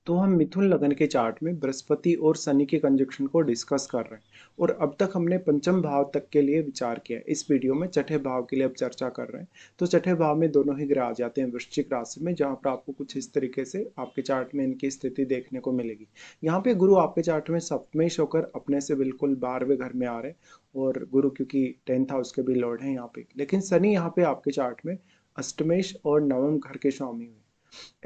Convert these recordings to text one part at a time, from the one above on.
तो हम मिथुन लगन के चार्ट में बृहस्पति और शनि के कंजक्शन को डिस्कस कर रहे हैं और अब तक हमने पंचम भाव तक के लिए विचार किया। इस वीडियो में छठे भाव के लिए अब चर्चा कर रहे हैं। तो छठे भाव में दोनों ही ग्रह आ जाते हैं वृश्चिक राशि में, जहां पर आपको कुछ इस तरीके से आपके चार्ट में इनकी स्थिति देखने को मिलेगी। यहाँ पे गुरु आपके चार्ट में सप्तमेश होकर अपने से बिल्कुल 12वें घर में आ रहे हैं और गुरु क्योंकि 10th हाउस के भी लॉर्ड हैं यहाँ पे, लेकिन शनि यहाँ पे आपके चार्ट में अष्टमेश और नवम घर के स्वामी हुए।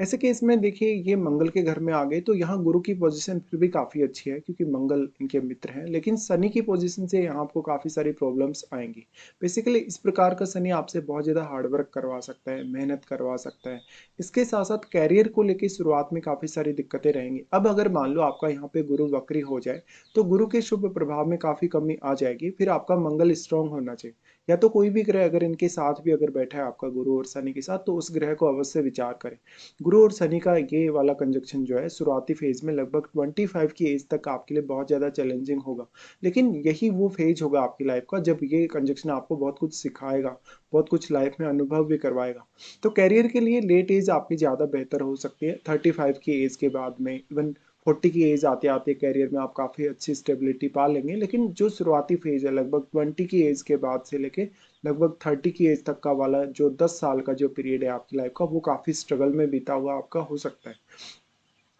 ऐसे केस में देखिए ये मंगल के घर में आ गए तो यहाँ गुरु की पोजीशन फिर भी काफ़ी अच्छी है क्योंकि मंगल इनके मित्र हैं, लेकिन शनि की पोजीशन से यहाँ आपको काफ़ी सारी प्रॉब्लम्स आएंगी। बेसिकली इस प्रकार का शनि आपसे बहुत ज़्यादा हार्डवर्क करवा सकता है, मेहनत करवा सकता है। इसके साथ साथ कैरियर को लेकर शुरुआत में काफ़ी सारी दिक्कतें रहेंगी। अब अगर मान लो आपका यहाँ पे गुरु वक्री हो जाए तो गुरु के शुभ प्रभाव में काफ़ी कमी आ जाएगी। फिर आपका मंगल स्ट्रांग होना चाहिए, या तो कोई भी ग्रह अगर इनके साथ भी अगर बैठा है आपका गुरु और शनि के साथ तो उस ग्रह को अवश्य विचार करें। गुरु और शनि का ये वाला कंजक्शन जो है शुरुआती फेज में लगभग 25 की एज तक आपके लिए बहुत ज़्यादा चैलेंजिंग होगा, लेकिन यही वो फेज होगा आपकी लाइफ का जब ये कंजक्शन आपको बहुत कुछ सिखाएगा, बहुत कुछ लाइफ में अनुभव भी करवाएगा। तो कैरियर के लिए लेट एज आपकी ज़्यादा बेहतर हो सकती है। 35 की एज के बाद में, इवन 40 की एज आते आते कैरियर में आप काफ़ी अच्छी स्टेबिलिटी पा लेंगे, लेकिन जो शुरुआती फेज है लगभग 20 की एज के बाद से लेके लगभग 30 की एज तक का वाला जो 10 साल का जो पीरियड है आपकी लाइफ का, वो काफ़ी स्ट्रगल में बीता हुआ आपका हो सकता है।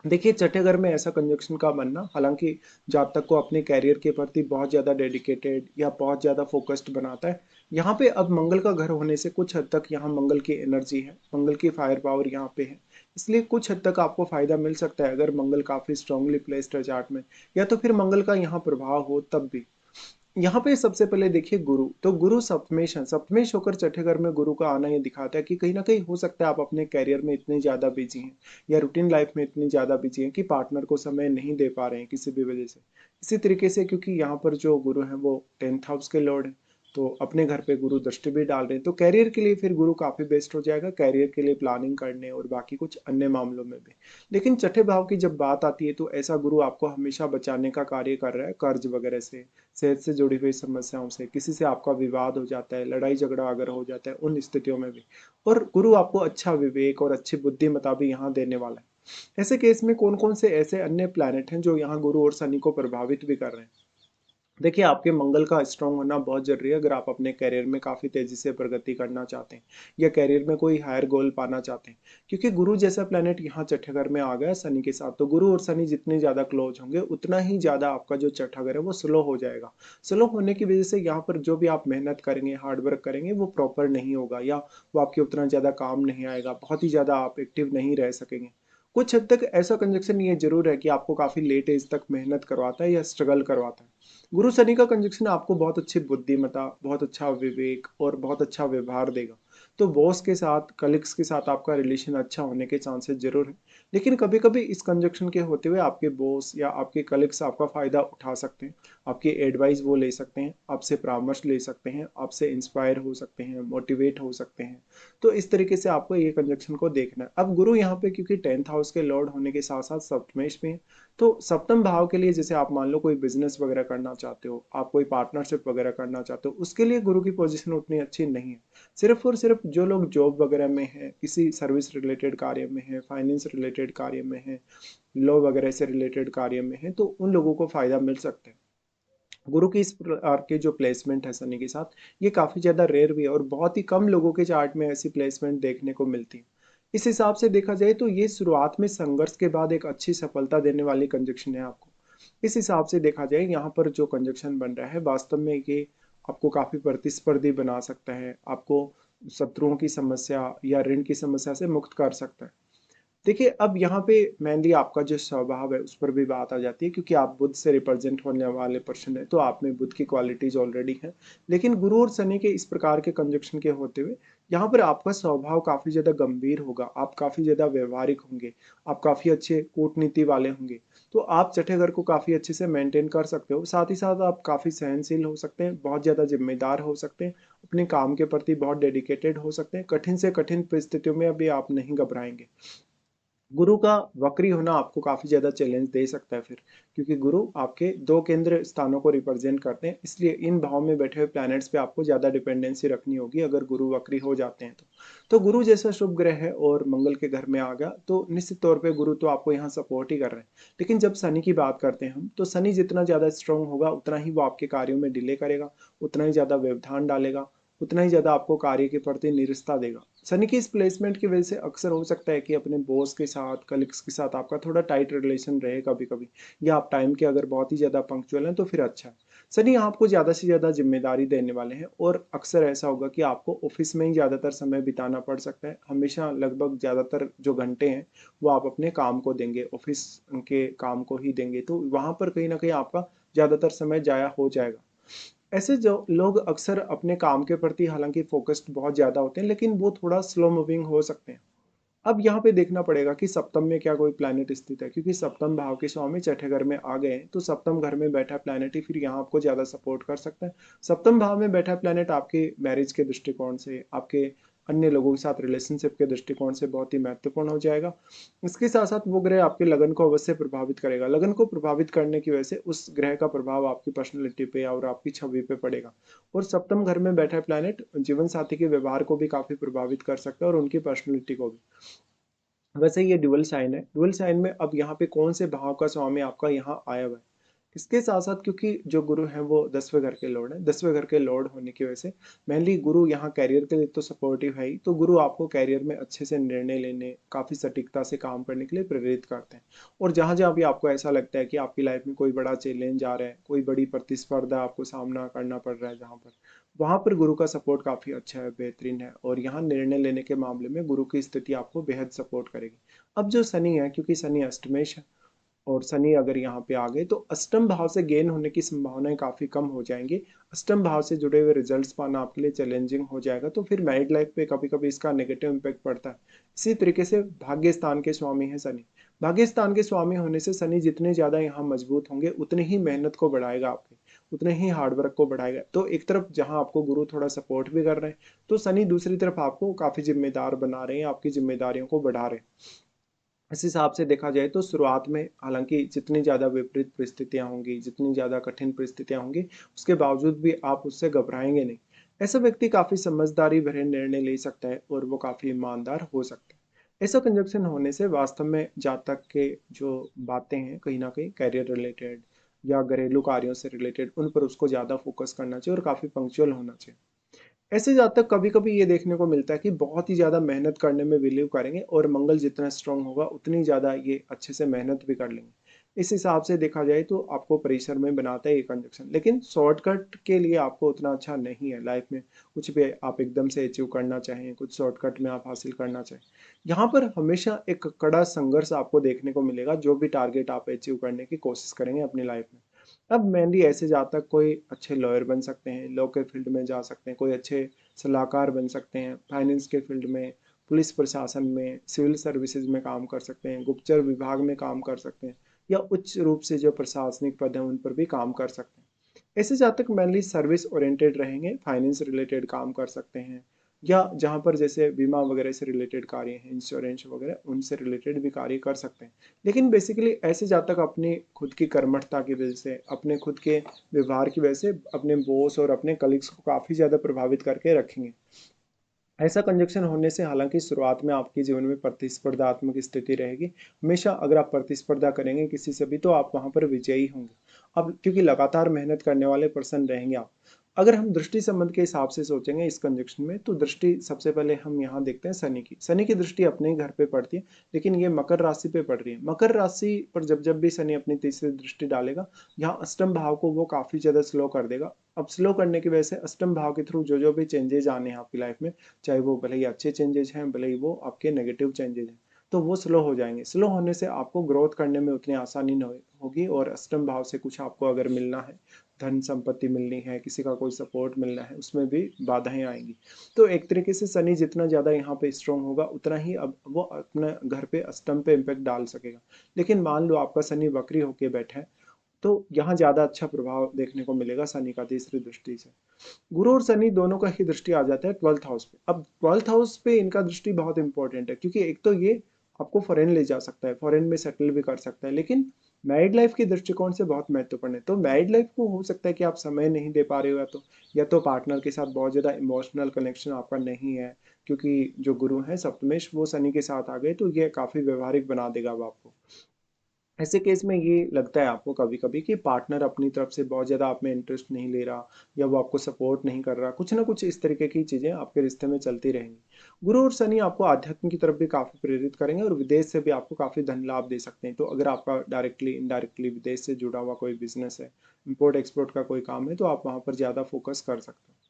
देखिए छठे घर में ऐसा कंजक्शन का बनना, हालांकि जातक को अपने कैरियर के प्रति बहुत ज़्यादा डेडिकेटेड या बहुत ज़्यादा फोकस्ड बनाता है। यहाँ पे अब मंगल का घर होने से कुछ हद तक यहाँ मंगल की एनर्जी है, मंगल की फायर पावर यहाँ पे है, इसलिए कुछ हद तक आपको फायदा मिल सकता है अगर मंगल काफ़ी स्ट्रांगली प्लेस्ड है चार्ट में, या तो फिर मंगल का यहाँ प्रभाव हो तब भी। यहाँ पे सबसे पहले देखिए गुरु, तो गुरु सप्तमेश है, सप्तमेश होकर छठे घर में गुरु का आना ये दिखाता है कि कहीं ना कहीं हो सकता है आप अपने कैरियर में इतने ज़्यादा बिजी हैं या रूटीन लाइफ में इतनी ज़्यादा बिजी हैं कि पार्टनर को समय नहीं दे पा रहे हैं किसी भी वजह से। इसी तरीके से क्योंकि यहाँ पर जो गुरु हैं वो 10th हाउस के लॉर्ड हैं, तो अपने घर पे गुरु दृष्टि भी डाल रहे हैं, तो कैरियर के लिए फिर गुरु काफ़ी बेस्ट हो जाएगा, कैरियर के लिए प्लानिंग करने और बाकी कुछ अन्य मामलों में भी। लेकिन छठे भाव की जब बात आती है तो ऐसा गुरु आपको हमेशा बचाने का कार्य कर रहा है कर्ज वगैरह से, सेहत से जुड़ी हुई समस्याओं से, किसी से आपका विवाद हो जाता है, लड़ाई झगड़ा अगर हो जाता है उन स्थितियों में भी। और गुरु आपको अच्छा विवेक और अच्छी बुद्धिमत्ता भी यहाँ देने वाला है। ऐसे केस में कौन कौन से ऐसे अन्य प्लैनेट हैं जो यहाँ गुरु और शनि को प्रभावित भी कर रहे हैं। देखिए आपके मंगल का स्ट्रांग होना बहुत जरूरी है अगर आप अपने करियर में काफ़ी तेज़ी से प्रगति करना चाहते हैं या करियर में कोई हायर गोल पाना चाहते हैं, क्योंकि गुरु जैसा प्लेनेट यहाँ छठे घर में आ गया शनि के साथ, तो गुरु और शनि जितने ज़्यादा क्लोज होंगे उतना ही ज़्यादा आपका जो छठा घर है वो स्लो हो जाएगा। स्लो होने की वजह से यहाँ पर जो भी आप मेहनत करेंगे, हार्डवर्क करेंगे, वो प्रॉपर नहीं होगा या वो आपके उतना ज़्यादा काम नहीं आएगा, बहुत ही ज़्यादा आप एक्टिव नहीं रह सकेंगे। कुछ हद तक ऐसा कंजक्शन ये जरूर है कि आपको काफ़ी लेट एज तक मेहनत करवाता है या स्ट्रगल करवाता है। गुरु शनि का कंजक्शन आपको बहुत अच्छी बुद्धिमत्ता, बहुत अच्छा विवेक और बहुत अच्छा व्यवहार देगा। तो बॉस के साथ, कलीग्स के साथ आपका रिलेशन अच्छा होने के चांसेस जरूर है, लेकिन कभी कभी इस कंजक्शन के होते हुए आपके बॉस या आपके कलीग्स आपका फायदा उठा सकते हैं, आपकी एडवाइस वो ले सकते हैं, आपसे परामर्श ले सकते हैं, आपसे इंस्पायर हो सकते हैं, मोटिवेट हो सकते हैं। तो इस तरीके से आपको ये कंजक्शन को देखना है। अब गुरु यहाँ पे क्योंकि 10th हाउस के लॉर्ड होने के साथ साथ सप्तमेश में है, तो सप्तम भाव के लिए जैसे आप मान लो कोई बिजनेस वगैरह करना चाहते हो, आप कोई पार्टनरशिप वगैरह करना चाहते हो, उसके लिए गुरु की पोजीशन उतनी अच्छी नहीं है। सिर्फ और सिर्फ जो लोग जॉब वगैरह में है, किसी सर्विस रिलेटेड कार्य में है, फाइनेंस रिलेटेड कार्य में है, लॉ वगैरह से रिलेटेड कार्य में है, तो उन लोगों को फायदा मिल सकता है। गुरु की इस प्रकार के जो प्लेसमेंट है शनि के साथ, ये काफ़ी ज़्यादा रेयर भी है और बहुत ही कम लोगों के चार्ट में ऐसी प्लेसमेंट देखने को मिलती है। इस हिसाब से देखा जाए तो ये शुरुआत में संघर्ष के बाद एक अच्छी सफलता देने वाली कंजक्शन है आपको। इस हिसाब से देखा जाए यहाँ पर जो कंजक्शन बन रहा है वास्तव में ये आपको काफ़ी प्रतिस्पर्धी बना सकता है, आपको शत्रुओं की समस्या या ऋण की समस्या से मुक्त कर सकता है। देखिए अब यहाँ पे मेनली आपका जो स्वभाव है उस पर भी बात आ जाती है, क्योंकि आप बुध से रिप्रेजेंट होने वाले पर्सन है तो आप में बुध की क्वालिटीज ऑलरेडी हैं। लेकिन गुरु और शनि के इस प्रकार के कंजक्शन के होते हुए यहाँ पर आपका स्वभाव काफ़ी ज़्यादा गंभीर होगा, आप काफ़ी ज़्यादा व्यवहारिक होंगे, आप काफ़ी अच्छे कूटनीति वाले होंगे। तो आप छठे घर को काफ़ी अच्छे से मेंटेन कर सकते हो, साथ ही साथ आप काफ़ी सहनशील हो सकते हैं, बहुत ज़्यादा जिम्मेदार हो सकते हैं, अपने काम के प्रति बहुत डेडिकेटेड हो सकते हैं, कठिन से कठिन परिस्थितियों में अभी आप नहीं घबराएंगे। गुरु का वक्री होना आपको काफ़ी ज़्यादा चैलेंज दे सकता है फिर, क्योंकि गुरु आपके 2 केंद्र स्थानों को रिप्रेजेंट करते हैं, इसलिए इन भाव में बैठे हुए प्लैनेट्स पे आपको ज़्यादा डिपेंडेंसी रखनी होगी अगर गुरु वक्री हो जाते हैं तो। तो गुरु जैसा शुभ ग्रह है और मंगल के घर में आ गया, तो निश्चित तौर पे गुरु तो आपको यहाँ सपोर्ट ही कर रहे हैं। लेकिन जब शनि की बात करते हैं हम, तो शनि जितना ज़्यादा स्ट्रांग होगा, उतना ही वो आपके कार्यों में डिले करेगा, उतना ही ज़्यादा व्यवधान डालेगा, उतना ही ज़्यादा आपको कार्य के प्रति निरस्ता देगा। शनि की इस प्लेसमेंट की वजह से अक्सर हो सकता है कि अपने बॉस के साथ, कलीग्स के साथ आपका थोड़ा टाइट रिलेशन रहे कभी-कभी, या आप टाइम के अगर बहुत ही ज़्यादा पंक्चुअल हैं तो फिर अच्छा है। शनि आपको ज़्यादा से ज़्यादा ज़िम्मेदारी देने वाले हैं और अक्सर ऐसा होगा कि आपको ऑफ़िस में ही ज़्यादातर समय बिताना पड़ सकता है। हमेशा लगभग ज़्यादातर जो घंटे हैं, वो आप अपने काम को देंगे, ऑफ़िस के काम को ही देंगे, तो वहाँ पर कहीं न कहीं आपका ज़्यादातर समय ज़ाया हो जाएगा। ऐसे जो लोग अक्सर अपने काम के प्रति हालाँकि फ़ोकस्ड बहुत ज़्यादा होते हैं, लेकिन वो थोड़ा स्लो मूविंग हो सकते हैं। अब यहाँ पे देखना पड़ेगा कि सप्तम में क्या कोई प्लैनेट स्थित है, क्योंकि सप्तम भाव के स्वामी छठे घर में आ गए हैं, तो सप्तम घर में बैठा प्लैनेट ही फिर यहाँ आपको ज़्यादा सपोर्ट कर सकता है। सप्तम भाव में बैठा प्लैनेट आपके मैरिज के दृष्टिकोण से, आपके अन्य लोगों के साथ रिलेशनशिप के दृष्टिकोण से बहुत ही महत्वपूर्ण हो जाएगा। इसके साथ-साथ वो ग्रह आपके लगन को अवश्य प्रभावित करेगा। लगन को प्रभावित करने की वजह से उस ग्रह का प्रभाव आपकी पर्सनैलिटी पे और आपकी छवि पे पड़ेगा। और सप्तम घर में बैठा प्लैनेट जीवन साथी के व्यवहार को भी काफ़ी प्रभावित कर सकता है और उनकी पर्सनैलिटी को भी। वैसे ये ड्यूअल साइन है। ड्यूअल साइन में अब यहाँ पे कौन से भाव का स्वामी आपका यहाँ आया हुआ है। इसके साथ-साथ क्योंकि जो गुरु हैं वो 10वें घर के लॉर्ड हैं। 10वें घर के लॉर्ड होने की वजह से मेनली गुरु यहाँ करियर के लिए तो सपोर्टिव है ही, तो गुरु आपको करियर में अच्छे से निर्णय लेने, काफ़ी सटीकता से काम करने के लिए प्रेरित करते हैं। और जहाँ-जहाँ भी आपको ऐसा लगता है कि आपकी लाइफ में कोई बड़ा चैलेंज आ रहा है, कोई बड़ी प्रतिस्पर्धा आपको सामना करना पड़ रहा है जहाँ पर, वहाँ पर गुरु का सपोर्ट काफ़ी अच्छा है, बेहतरीन है और यहाँ निर्णय लेने के मामले में गुरु की स्थिति आपको बेहद सपोर्ट करेगी। अब जो शनि है, क्योंकि शनि अष्टमेश है और शनि अगर यहाँ पे आ गए तो अष्टम भाव से गेन होने की संभावनाएं काफ़ी कम हो जाएंगी। अष्टम भाव से जुड़े हुए रिजल्ट्स पाना आपके लिए चैलेंजिंग हो जाएगा, तो फिर मैरिड लाइफ पे कभी-कभी इसका नेगेटिव इम्पैक्ट पड़ता है। इसी तरीके से भाग्य स्थान के स्वामी हैं शनि। भाग्य स्थान के स्वामी होने से शनि जितने ज़्यादा यहाँ मजबूत होंगे, उतनी ही मेहनत को बढ़ाएगा आपके, उतने ही हार्डवर्क को बढ़ाएगा। तो एक तरफ जहाँ आपको गुरु थोड़ा सपोर्ट भी कर रहे हैं, तो शनि दूसरी तरफ आपको काफ़ी जिम्मेदार बना रहे हैं, आपकी जिम्मेदारियों को बढ़ा रहे हैं। इस हिसाब से देखा जाए तो शुरुआत में हालांकि जितनी ज़्यादा विपरीत परिस्थितियां होंगी, जितनी ज़्यादा कठिन परिस्थितियां होंगी, उसके बावजूद भी आप उससे घबराएंगे नहीं। ऐसा व्यक्ति काफ़ी समझदारी भरे निर्णय ले सकता है और वो काफ़ी ईमानदार हो सकता है। ऐसा कंजक्शन होने से वास्तव में जातक के जो बातें हैं कहीं ना कहीं करियर रिलेटेड या घरेलू कार्यों से रिलेटेड, उन पर उसको ज़्यादा फोकस करना चाहिए और काफ़ी पंक्चुअल होना चाहिए। ऐसे जातक कभी-कभी ये देखने को मिलता है कि बहुत ही ज़्यादा मेहनत करने में बिलीव करेंगे और मंगल जितना स्ट्रांग होगा उतनी ज़्यादा ये अच्छे से मेहनत भी कर लेंगे। इस हिसाब से देखा जाए तो आपको परिसर में बनाता है ये कंजक्शन, लेकिन शॉर्टकट के लिए आपको उतना अच्छा नहीं है लाइफ में। कुछ भी आप एकदम से अचीव करना चाहें, कुछ शॉर्टकट में आप हासिल करना चाहें, यहाँ पर हमेशा एक कड़ा संघर्ष आपको देखने को मिलेगा जो भी टारगेट आप अचीव करने की कोशिश करेंगे अपनी लाइफ में। अब मेनली ऐसे जातक कोई अच्छे लॉयर बन सकते हैं, लॉ के फील्ड में जा सकते हैं, कोई अच्छे सलाहकार बन सकते हैं, फाइनेंस के फील्ड में, पुलिस प्रशासन में, सिविल सर्विसेज में काम कर सकते हैं, गुप्तचर विभाग में काम कर सकते हैं, या उच्च रूप से जो प्रशासनिक पद हैं उन पर भी काम कर सकते हैं। ऐसे जातक मेनली सर्विस ओरिएंटेड रहेंगे, फाइनेंस रिलेटेड काम कर सकते हैं, या जहाँ पर जैसे बीमा वगैरह से रिलेटेड कार्य हैं, इंश्योरेंस वगैरह उनसे रिलेटेड भी कार्य कर सकते हैं। लेकिन बेसिकली ऐसे जातक अपनी खुद की कर्मठता की वजह से, अपने खुद के व्यवहार की वजह से अपने बॉस और अपने कलीग्स को काफ़ी ज़्यादा प्रभावित करके रखेंगे। ऐसा कंजक्शन होने से हालांकि शुरुआत में आपके जीवन में प्रतिस्पर्धात्मक स्थिति रहेगी। हमेशा अगर आप प्रतिस्पर्धा करेंगे किसी से भी तो आप वहां पर विजयी होंगे। अब क्योंकि लगातार मेहनत करने वाले पर्सन रहेंगे आप। अगर हम दृष्टि संबंध के हिसाब से सोचेंगे इस कंजक्शन में, तो दृष्टि सबसे पहले हम यहाँ देखते हैं शनि की दृष्टि अपने ही घर पे पड़ती है, लेकिन ये मकर राशि पे पड़ रही है। मकर राशि पर जब जब भी शनि अपनी तीसरी दृष्टि डालेगा, यहाँ अष्टम भाव को वो काफी ज्यादा स्लो कर देगा। अब स्लो करने की वजह से अष्टम भाव के थ्रू जो जो भी चेंजेज आने हैं आपकी लाइफ में, चाहे वो भले ही अच्छे चेंजेज हैं, भले ही वो आपके नेगेटिव चेंजेज हैं, तो वो स्लो हो जाएंगे। स्लो होने से आपको ग्रोथ करने में उतनी आसानी नहीं होगी और अष्टम भाव से कुछ आपको अगर मिलना है, धन संपत्ति मिलनी है, किसी का कोई सपोर्ट मिलना है, उसमें भी बाधाएं आएंगी। तो एक तरीके से शनि जितना ज़्यादा यहाँ पे स्ट्रांग होगा उतना ही अब वो अपने घर पे अष्टम पे इम्पैक्ट डाल सकेगा। लेकिन मान लो आपका शनि वक्री होके बैठा है, तो यहाँ ज़्यादा अच्छा प्रभाव देखने को मिलेगा शनि का तीसरी दृष्टि से। गुरु और शनि दोनों का ही दृष्टि आ जाता है 12th हाउस पे। अब 12th हाउस पे इनका दृष्टि बहुत इंपॉर्टेंट है, क्योंकि एक तो ये आपको फॉरेन ले जा सकता है, फॉरेन में सेटल भी कर सकता है, लेकिन मैरिड लाइफ के दृष्टिकोण से बहुत महत्वपूर्ण है। तो मैरिड लाइफ को हो सकता है कि आप समय नहीं दे पा रहे हो, या तो पार्टनर के साथ बहुत ज़्यादा इमोशनल कनेक्शन आपका नहीं है, क्योंकि जो गुरु हैं सप्तमेश वो शनि के साथ आ गए, तो ये काफ़ी व्यवहारिक बना देगा अब आपको। ऐसे केस में ये लगता है आपको कभी कभी कि पार्टनर अपनी तरफ से बहुत ज़्यादा आप में इंटरेस्ट नहीं ले रहा, या वो आपको सपोर्ट नहीं कर रहा, कुछ ना कुछ इस तरीके की चीज़ें आपके रिश्ते में चलती रहेंगी। गुरु और शनि आपको आध्यात्म की तरफ भी काफ़ी प्रेरित करेंगे, और विदेश से भी आपको काफ़ी धन लाभ दे सकते हैं। तो अगर आपका डायरेक्टली इनडायरेक्टली विदेश से जुड़ा हुआ कोई बिजनेस है, इम्पोर्ट एक्सपोर्ट का कोई काम है, तो आप वहाँ पर ज़्यादा फोकस कर सकते हैं।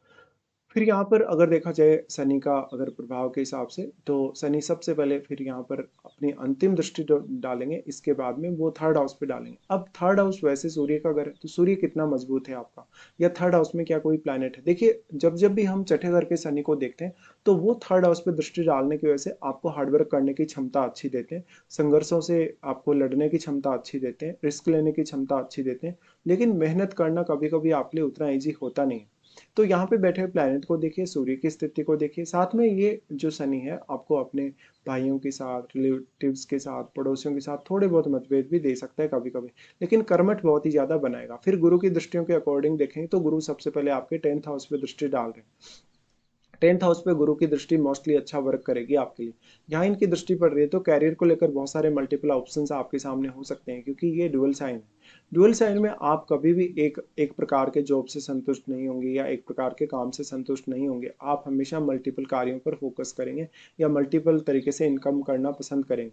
फिर यहाँ पर अगर देखा जाए शनि का अगर प्रभाव के हिसाब से, तो शनि सबसे पहले फिर यहाँ पर अपनी अंतिम दृष्टि डालेंगे, इसके बाद में वो थर्ड हाउस पे डालेंगे। अब थर्ड हाउस वैसे सूर्य का घर है, तो सूर्य कितना मजबूत है आपका, या थर्ड हाउस में क्या कोई प्लैनेट है। देखिए, जब जब भी हम छठे घर के शनि को देखते हैं, तो वो थर्ड हाउस पे दृष्टि डालने की वजह से आपको हार्डवर्क करने की क्षमता अच्छी देते हैं, संघर्षों से आपको लड़ने की क्षमता अच्छी देते हैं, रिस्क लेने की क्षमता अच्छी देते हैं, लेकिन मेहनत करना कभी कभी आपके लिए उतना ईजी होता नहीं है। तो यहाँ पे बैठे हुए प्लैनेट को देखिए, सूर्य की स्थिति को देखिए, साथ में ये जो शनि है आपको अपने भाइयों के साथ, रिलेटिव्स के साथ, पड़ोसियों के साथ थोड़े बहुत मतभेद भी दे सकता है कभी कभी, लेकिन कर्मठ बहुत ही ज्यादा बनाएगा। फिर गुरु की दृष्टियों के अकॉर्डिंग देखेंगे तो गुरु सबसे पहले आपके 10th हाउस पे दृष्टि डाल रहे हैं। 10th हाउस पे गुरु की दृष्टि मोस्टली अच्छा वर्क करेगी आपके लिए। यहाँ इनकी दृष्टि पड़ रही है तो कैरियर को लेकर बहुत सारे मल्टीपल ऑप्शंस आपके सामने हो सकते हैं, क्योंकि ये डुअल साइन है। डुअल साइन में आप कभी भी एक एक प्रकार के जॉब से संतुष्ट नहीं होंगे, या एक प्रकार के काम से संतुष्ट नहीं होंगे। आप हमेशा मल्टीपल कार्यों पर फोकस करेंगे, या मल्टीपल तरीके से इनकम करना पसंद करेंगे।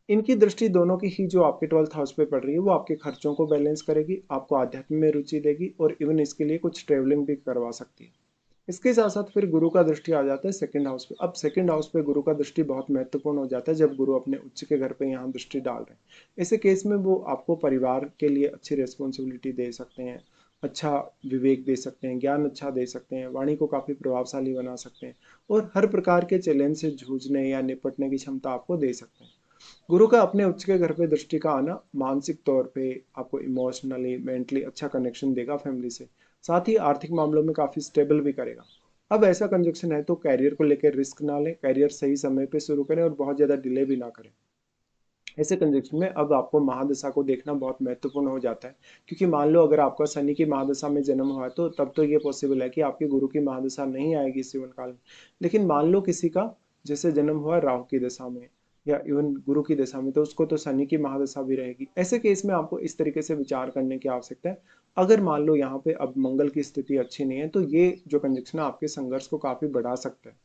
इनकी दृष्टि दोनों की ही जो आपके 12th हाउस पे पड़ रही है, वो आपके खर्चों को बैलेंस करेगी, आपको आध्यात्म में रुचि देगी, और इवन इसके लिए कुछ ट्रेवलिंग भी करवा सकती है। इसके साथ साथ फिर गुरु का दृष्टि आ जाता है सेकंड हाउस पे। अब सेकंड हाउस पे गुरु का दृष्टि बहुत महत्वपूर्ण हो जाता है, जब गुरु अपने उच्च के घर पे यहाँ दृष्टि डाल रहे हैं। ऐसे केस में वो आपको परिवार के लिए अच्छी रिस्पॉन्सिबिलिटी दे सकते हैं, अच्छा विवेक दे सकते हैं, ज्ञान अच्छा दे सकते हैं, वाणी को काफ़ी प्रभावशाली बना सकते हैं, और हर प्रकार के चैलेंज से जूझने या निपटने की क्षमता आपको दे सकते हैं। गुरु का अपने उच्च के घर पे दृष्टि का आना मानसिक तौर पे आपको इमोशनली मेंटली अच्छा कनेक्शन देगा फैमिली से, साथ ही आर्थिक मामलों में काफ़ी स्टेबल भी करेगा। अब ऐसा कंजक्शन है तो कैरियर को लेकर रिस्क ना लें, कैरियर सही समय पे शुरू करें और बहुत ज़्यादा डिले भी ना करें। ऐसे कंजक्शन में अब आपको महादशा को देखना बहुत महत्वपूर्ण हो जाता है, क्योंकि मान लो अगर आपका शनि की महादशा में जन्म हुआ है, तो तब तो ये पॉसिबल है कि आपके गुरु की महादशा नहीं आएगी इस जीवन काल में। लेकिन मान लो किसी का जैसे जन्म हुआ राहु की दशा में, या इवन गुरु की दशा में, तो उसको तो शनि की महादशा भी रहेगी। ऐसे केस में आपको इस तरीके से विचार करने की आवश्यकता है। अगर मान लो यहाँ पे अब मंगल की स्थिति अच्छी नहीं है, तो ये जो कंजक्शन है आपके संघर्ष को काफी बढ़ा सकता है।